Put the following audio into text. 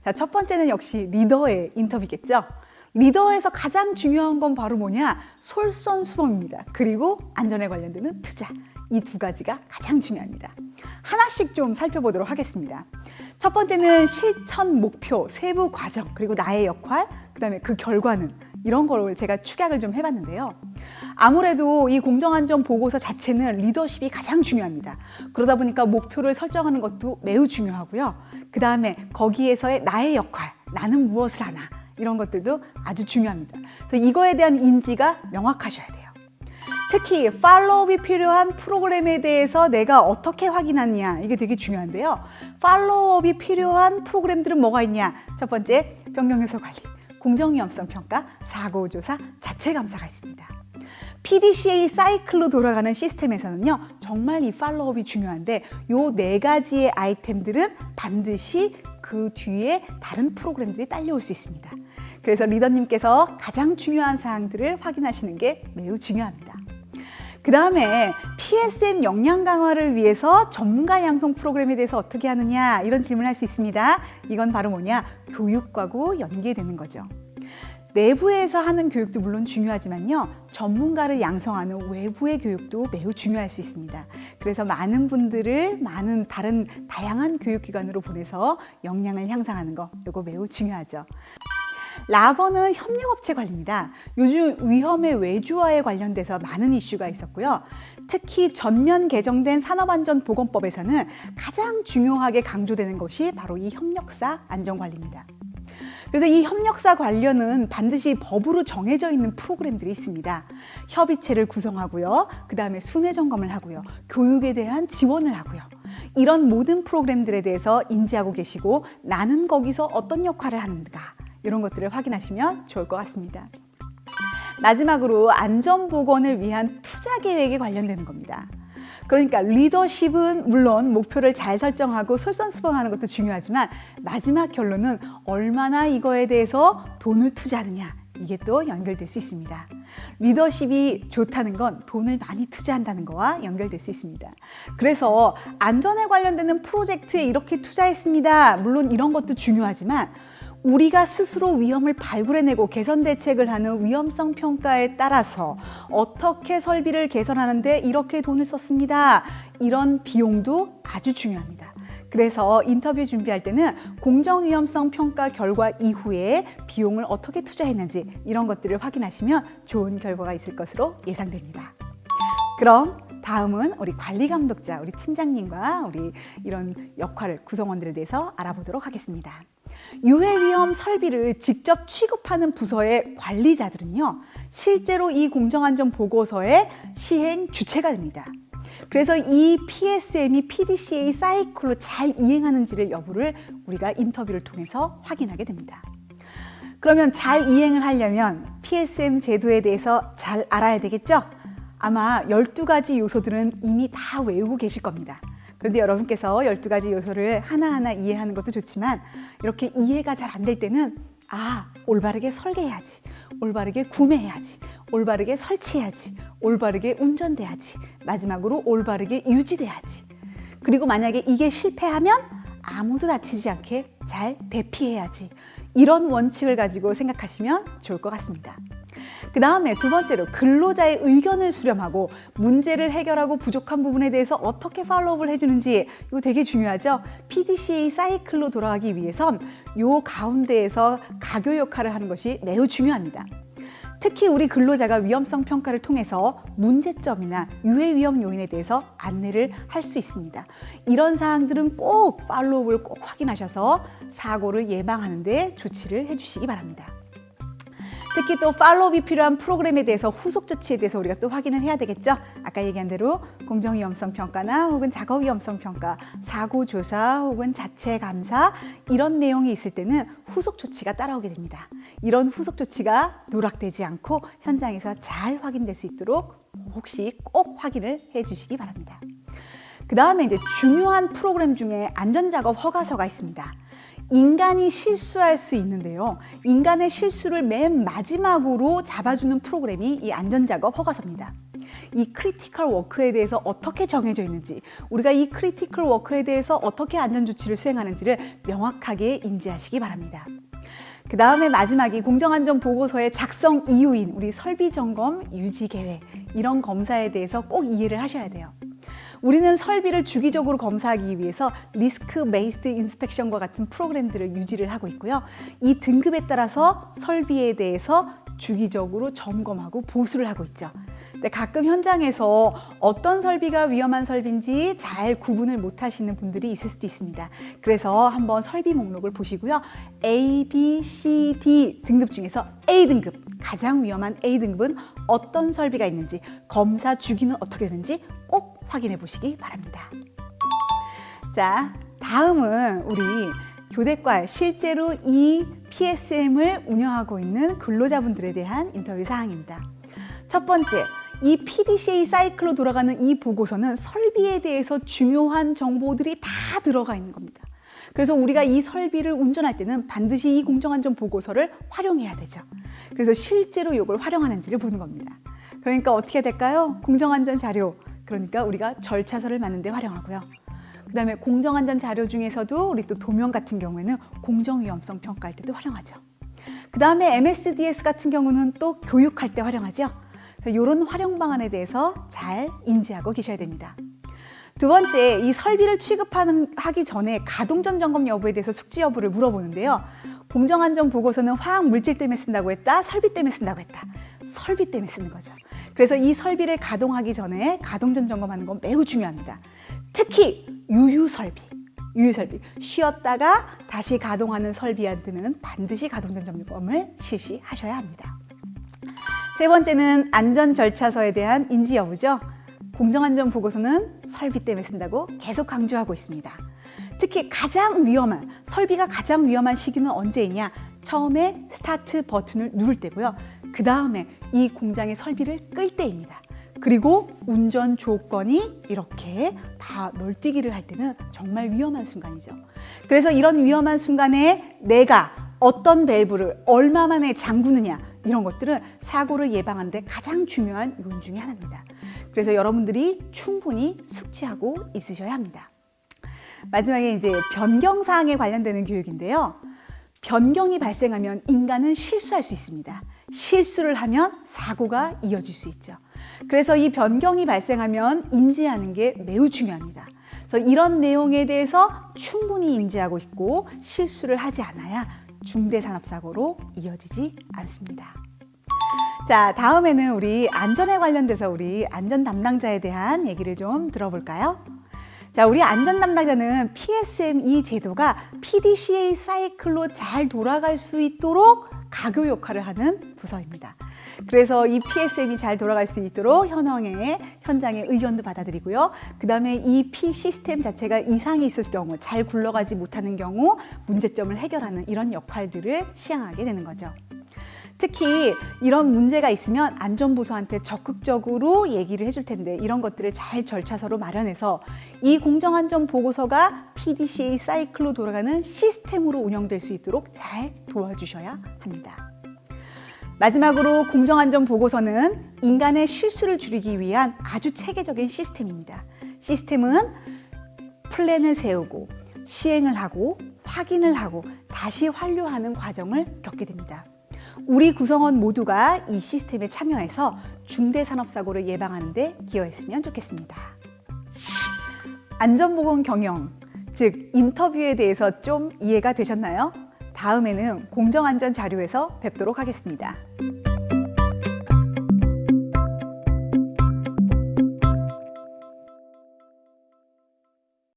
자, 첫 번째는 역시 리더의 인터뷰겠죠. 리더에서 가장 중요한 건 바로 뭐냐? 솔선수범입니다. 그리고 안전에 관련되는 투자. 이 두 가지가 가장 중요합니다. 하나씩 좀 살펴보도록 하겠습니다. 첫 번째는 실천 목표, 세부 과정, 그리고 나의 역할, 그다음에 그 결과는 이런 걸 제가 축약을 좀 해봤는데요. 아무래도 이 공정안전 보고서 자체는 리더십이 가장 중요합니다. 그러다 보니까 목표를 설정하는 것도 매우 중요하고요. 그 다음에 거기에서의 나의 역할, 나는 무엇을 하나 이런 것들도 아주 중요합니다. 그래서 이거에 대한 인지가 명확하셔야 돼요. 특히 팔로우업이 필요한 프로그램에 대해서 내가 어떻게 확인하느냐 이게 되게 중요한데요. 팔로우업이 필요한 프로그램들은 뭐가 있냐? 첫 번째, 변경요소 관리, 공정위험성 평가, 사고조사, 자체감사가 있습니다. PDCA 사이클로 돌아가는 시스템에서는요, 정말 이 팔로우업이 중요한데 요 네 가지의 아이템들은 반드시 그 뒤에 다른 프로그램들이 딸려올 수 있습니다. 그래서 리더님께서 가장 중요한 사항들을 확인하시는 게 매우 중요합니다. 그 다음에 PSM 역량 강화를 위해서 전문가 양성 프로그램에 대해서 어떻게 하느냐 이런 질문을 할 수 있습니다. 이건 바로 뭐냐? 교육과고 연계되는 거죠. 내부에서 하는 교육도 물론 중요하지만요. 전문가를 양성하는 외부의 교육도 매우 중요할 수 있습니다. 그래서 많은 분들을 다른 다양한 교육기관으로 보내서 역량을 향상하는 거 이거 매우 중요하죠. 라버는 협력업체 관리입니다. 요즘 위험의 외주화에 관련돼서 많은 이슈가 있었고요. 특히 전면 개정된 산업안전보건법에서는 가장 중요하게 강조되는 것이 바로 이 협력사 안전관리입니다. 그래서 이 협력사 관련은 반드시 법으로 정해져 있는 프로그램들이 있습니다. 협의체를 구성하고요. 그 다음에 순회 점검을 하고요. 교육에 대한 지원을 하고요. 이런 모든 프로그램들에 대해서 인지하고 계시고 나는 거기서 어떤 역할을 하는가 이런 것들을 확인하시면 좋을 것 같습니다. 마지막으로 안전보건을 위한 투자 계획에 관련되는 겁니다. 그러니까 리더십은 물론 목표를 잘 설정하고 솔선수범하는 것도 중요하지만 마지막 결론은 얼마나 이거에 대해서 돈을 투자하느냐 이게 또 연결될 수 있습니다. 리더십이 좋다는 건 돈을 많이 투자한다는 거와 연결될 수 있습니다. 그래서 안전에 관련되는 프로젝트에 이렇게 투자했습니다. 물론 이런 것도 중요하지만 우리가 스스로 위험을 발굴해내고 개선 대책을 하는 위험성 평가에 따라서 어떻게 설비를 개선하는데 이렇게 돈을 썼습니다. 이런 비용도 아주 중요합니다. 그래서 인터뷰 준비할 때는 공정위험성 평가 결과 이후에 비용을 어떻게 투자했는지 이런 것들을 확인하시면 좋은 결과가 있을 것으로 예상됩니다. 그럼 다음은 우리 관리감독자, 우리 팀장님과 우리 이런 역할 구성원들에 대해서 알아보도록 하겠습니다. 유해위험 설비를 직접 취급하는 부서의 관리자들은요, 실제로 이 공정안전 보고서의 시행 주체가 됩니다. 그래서 이 PSM이 PDCA 사이클로 잘 이행하는지를 여부를 우리가 인터뷰를 통해서 확인하게 됩니다. 그러면 잘 이행을 하려면 PSM 제도에 대해서 잘 알아야 되겠죠? 아마 12가지 요소들은 이미 다 외우고 계실 겁니다. 그런데 여러분께서 12가지 요소를 하나하나 이해하는 것도 좋지만 이렇게 이해가 잘 안 될 때는 올바르게 설계해야지, 올바르게 구매해야지, 올바르게 설치해야지, 올바르게 운전돼야지, 마지막으로 올바르게 유지돼야지. 그리고 만약에 이게 실패하면 아무도 다치지 않게 잘 대피해야지. 이런 원칙을 가지고 생각하시면 좋을 것 같습니다. 그 다음에 두 번째로 근로자의 의견을 수렴하고 문제를 해결하고 부족한 부분에 대해서 어떻게 팔로우업을 해주는지 이거 되게 중요하죠. PDCA 사이클로 돌아가기 위해선 요 가운데에서 가교 역할을 하는 것이 매우 중요합니다. 특히 우리 근로자가 위험성 평가를 통해서 문제점이나 유해 위험 요인에 대해서 안내를 할 수 있습니다. 이런 사항들은 꼭 팔로우업을 꼭 확인하셔서 사고를 예방하는 데 조치를 해주시기 바랍니다. 특히 또 팔로우업이 필요한 프로그램에 대해서 후속 조치에 대해서 우리가 또 확인을 해야 되겠죠. 아까 얘기한 대로 공정위험성 평가나 혹은 작업위험성 평가, 사고조사 혹은 자체감사 이런 내용이 있을 때는 후속 조치가 따라오게 됩니다. 이런 후속 조치가 누락되지 않고 현장에서 잘 확인될 수 있도록 혹시 꼭 확인을 해주시기 바랍니다. 그 다음에 이제 중요한 프로그램 중에 안전작업 허가서가 있습니다. 인간이 실수할 수 있는데요. 인간의 실수를 맨 마지막으로 잡아주는 프로그램이 이 안전작업 허가서입니다. 이 크리티컬 워크에 대해서 어떻게 정해져 있는지, 우리가 이 크리티컬 워크에 대해서 어떻게 안전조치를 수행하는지를 명확하게 인지하시기 바랍니다. 그 다음에 마지막이 공정안전보고서의 작성 이유인 우리 설비점검, 유지계획, 이런 검사에 대해서 꼭 이해를 하셔야 돼요. 우리는 설비를 주기적으로 검사하기 위해서 리스크 베이스드 인스펙션과 같은 프로그램들을 유지를 하고 있고요. 이 등급에 따라서 설비에 대해서 주기적으로 점검하고 보수를 하고 있죠. 근데 가끔 현장에서 어떤 설비가 위험한 설비인지 잘 구분을 못 하시는 분들이 있을 수도 있습니다. 그래서 한번 설비 목록을 보시고요. A, B, C, D 등급 중에서 A등급, 가장 위험한 A등급은 어떤 설비가 있는지, 검사 주기는 어떻게 되는지 꼭 확인해 보시기 바랍니다. 자, 다음은 우리 교대과에 실제로 이 PSM을 운영하고 있는 근로자분들에 대한 인터뷰 사항입니다. 첫 번째, 이 PDCA 사이클로 돌아가는 이 보고서는 설비에 대해서 중요한 정보들이 다 들어가 있는 겁니다. 그래서 우리가 이 설비를 운전할 때는 반드시 이 공정안전 보고서를 활용해야 되죠. 그래서 실제로 이걸 활용하는지를 보는 겁니다. 그러니까 어떻게 될까요? 공정안전 자료, 그러니까 우리가 절차서를 만든 데 활용하고요. 그 다음에 공정안전 자료 중에서도 우리 또 도면 같은 경우에는 공정위험성 평가할 때도 활용하죠. 그 다음에 MSDS 같은 경우는 또 교육할 때 활용하죠. 이런 활용 방안에 대해서 잘 인지하고 계셔야 됩니다. 두 번째, 이 설비를 취급하기 전에 가동전 점검 여부에 대해서 숙지 여부를 물어보는데요. 공정안전 보고서는 화학 물질 때문에 쓴다고 했다, 설비 때문에 쓴다고 했다. 설비 때문에 쓰는 거죠. 그래서 이 설비를 가동하기 전에 가동전 점검하는 건 매우 중요합니다. 특히 유유설비, 쉬었다가 다시 가동하는 설비한테는 반드시 가동전 점검을 실시하셔야 합니다. 세 번째는 안전 절차서에 대한 인지 여부죠. 공정안전 보고서는 설비 때문에 쓴다고 계속 강조하고 있습니다. 특히 설비가 가장 위험한 시기는 언제이냐? 처음에 스타트 버튼을 누를 때고요. 그 다음에 이 공장의 설비를 끌 때입니다. 그리고 운전 조건이 이렇게 다 널뛰기를 할 때는 정말 위험한 순간이죠. 그래서 이런 위험한 순간에 내가 어떤 밸브를 얼마 만에 잠그느냐, 이런 것들은 사고를 예방하는 데 가장 중요한 요인 중에 하나입니다. 그래서 여러분들이 충분히 숙지하고 있으셔야 합니다. 마지막에 이제 변경사항에 관련되는 교육인데요. 변경이 발생하면 인간은 실수할 수 있습니다. 실수를 하면 사고가 이어질 수 있죠. 그래서 이 변경이 발생하면 인지하는 게 매우 중요합니다. 그래서 이런 내용에 대해서 충분히 인지하고 있고 실수를 하지 않아야 중대산업사고로 이어지지 않습니다. 자, 다음에는 우리 안전에 관련돼서 우리 안전 담당자에 대한 얘기를 좀 들어볼까요? 자, 우리 안전 담당자는 PSM 이 제도가 PDCA 사이클로 잘 돌아갈 수 있도록 가교 역할을 하는 부서입니다. 그래서 이 PSM이 잘 돌아갈 수 있도록 현장의 의견도 받아들이고요. 그 다음에 이 P 시스템 자체가 이상이 있을 경우, 잘 굴러가지 못하는 경우 문제점을 해결하는 이런 역할들을 시행하게 되는 거죠. 특히 이런 문제가 있으면 안전부서한테 적극적으로 얘기를 해줄 텐데 이런 것들을 잘 절차서로 마련해서 이 공정안전보고서가 PDCA 사이클로 돌아가는 시스템으로 운영될 수 있도록 잘 도와주셔야 합니다. 마지막으로 공정안전보고서는 인간의 실수를 줄이기 위한 아주 체계적인 시스템입니다. 시스템은 플랜을 세우고 시행을 하고 확인을 하고 다시 완료하는 과정을 겪게 됩니다. 우리 구성원 모두가 이 시스템에 참여해서 중대산업사고를 예방하는 데 기여했으면 좋겠습니다. 안전보건 경영, 즉 인터뷰에 대해서 좀 이해가 되셨나요? 다음에는 공정안전 자료에서 뵙도록 하겠습니다.